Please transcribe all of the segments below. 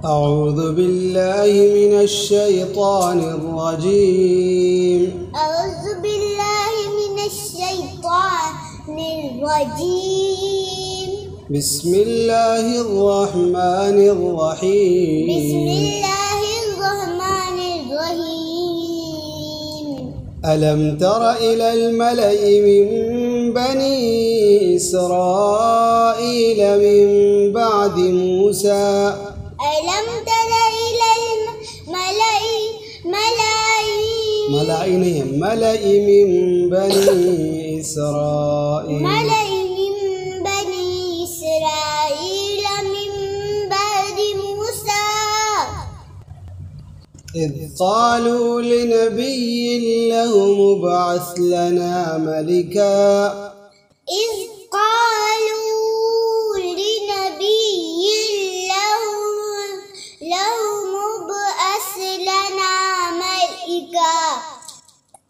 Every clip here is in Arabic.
أعوذ بالله من الشيطان الرجيم. أعوذ بالله من الشيطان الرجيم. بسم الله الرحمن الرحيم. بسم الله الرحمن الرحيم. ألم تر إلى الملأ من بني إسرائيل من بعد موسى ألم تر إلى الملأ من بني إسرائيل من بعد موسى إذ قالوا لنبي له ابعث لنا ملكا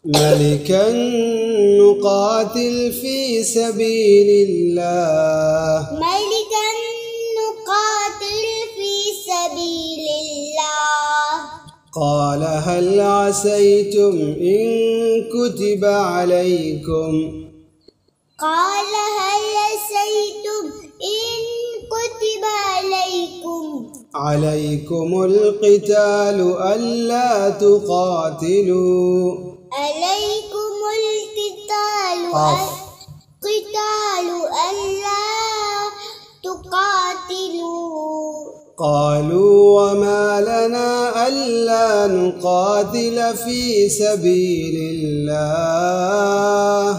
ملكا نقاتل في سبيل الله قال هل عسيتم إن كتب عليكم القتال ألا تقاتلوا قالوا وما لنا ألا نقاتل في سبيل الله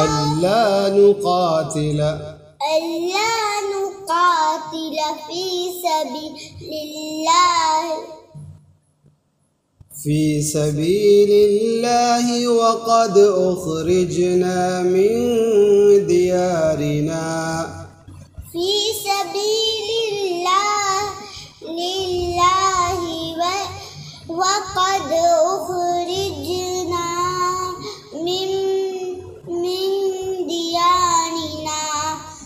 ألا نقاتل في سبيل الله وقد أخرجنا من ديارنا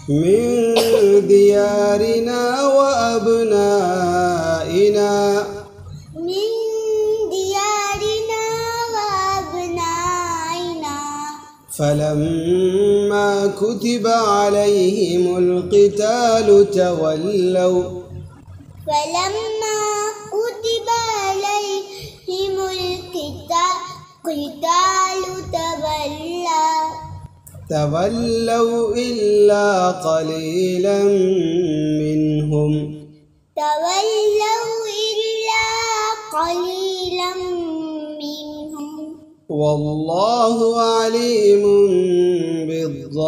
من ديارنا وأبنائنا فلما كتب عليهم القتال تولوا إلا قليلا منهم والله عليم بالظالمين.